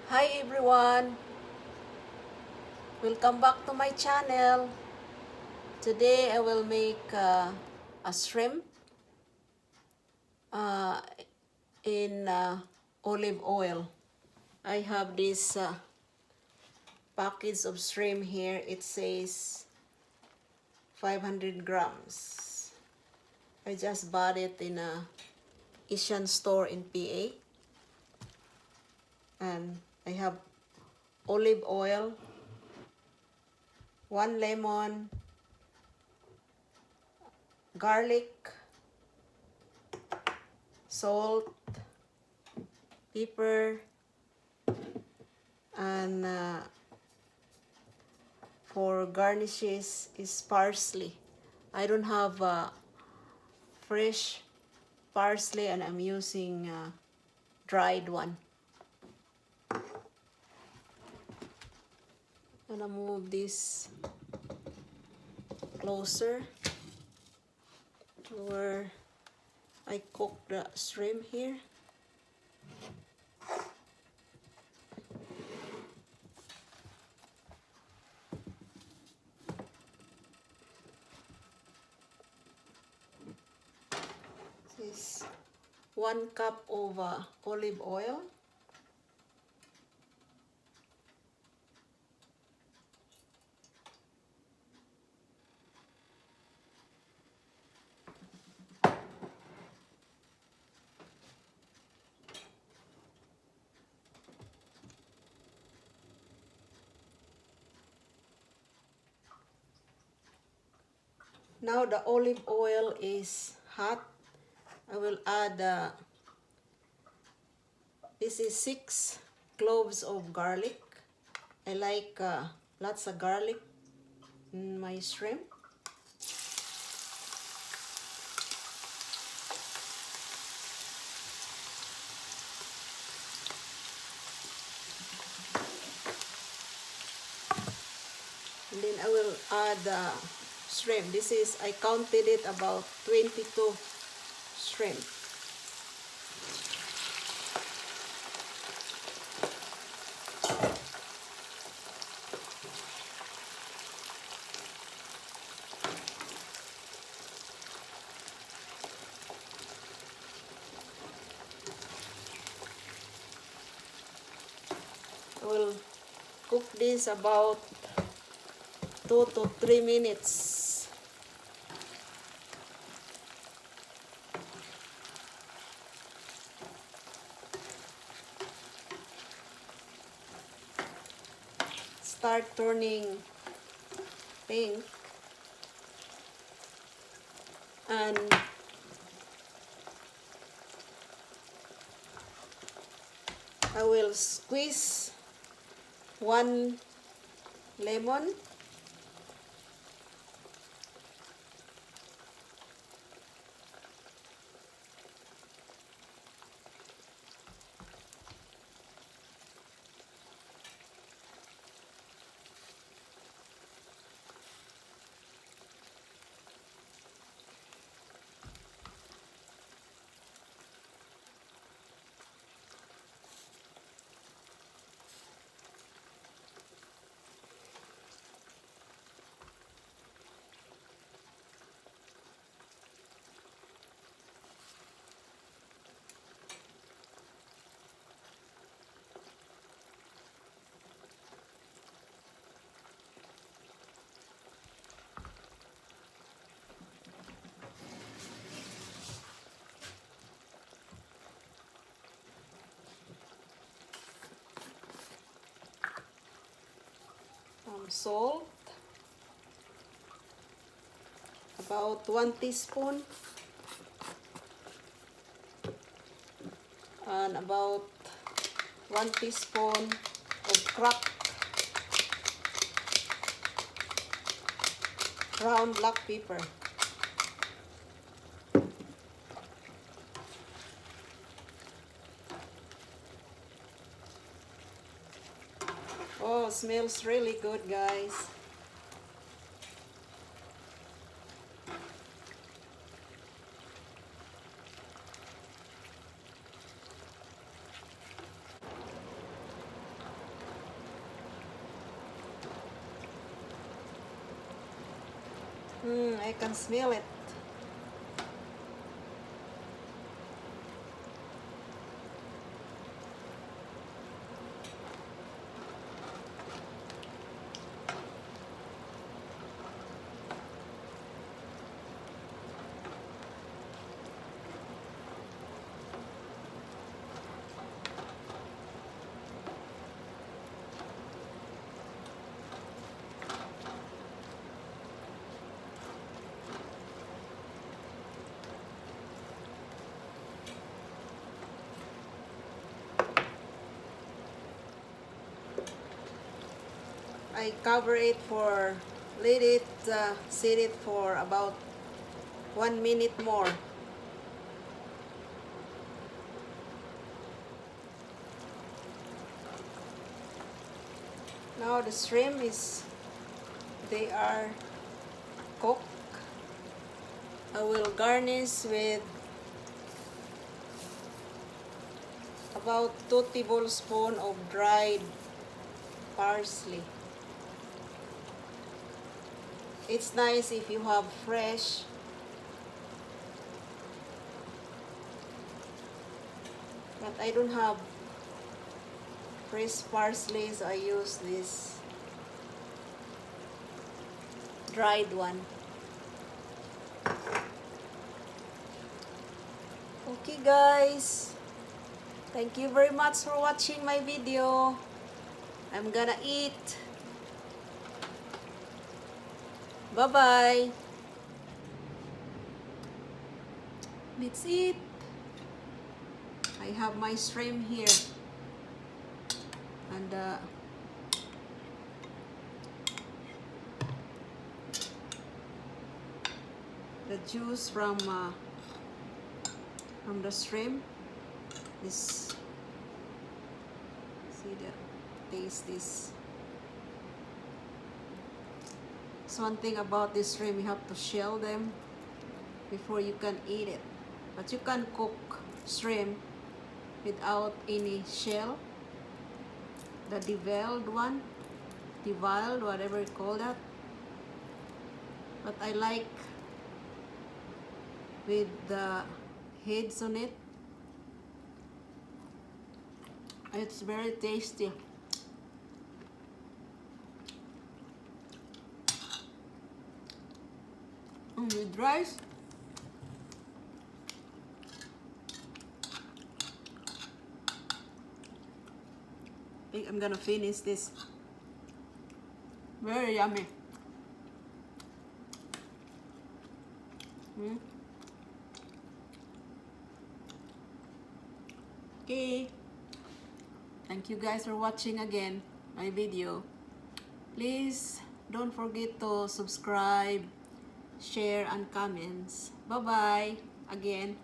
Hi everyone! Welcome back to my channel. Today I will make a shrimp uh, in olive oil. I have this package of shrimp here. It says 500 grams. I just bought it in a Asian store in PA. And I have olive oil, 1 lemon, garlic, salt, pepper, and for garnishes is parsley. I don't have fresh parsley and I'm using dried one. I'm gonna move this closer to where I cook the shrimp here. This is 1 cup of olive oil. Now the olive oil is hot. I will add, this is 6 cloves of garlic. I like lots of garlic in my shrimp. And then I will add shrimp. This is, I counted it about 22 shrimp. I will cook this about 2 to 3 minutes. Start turning pink and I will squeeze 1 lemon. Salt, about 1 teaspoon, and about 1 teaspoon of cracked ground black pepper. Oh, smells really good, guys. can smell it. I cover it for, let it sit it for about 1 minute more. Now the shrimp they are cooked. I will garnish with about 2 tablespoons of dried parsley. It's nice if you have fresh. But I don't have fresh parsley, so I use this dried one. Okay guys, thank you very much for watching my video. I'm gonna eat. Bye-bye. Let's eat. I have my shrimp here. And the juice from the shrimp. This, see the taste this. So one thing about this shrimp, you have to shell them before you can eat it. But you can cook shrimp without any shell. The deviled one, deviled, whatever you call that. But I like with the heads on it. It's very tasty. And with rice, I think I'm gonna finish this. Very yummy. Okay. Thank you guys for watching again my video. Please don't forget to subscribe, share, and comments. Bye-bye again.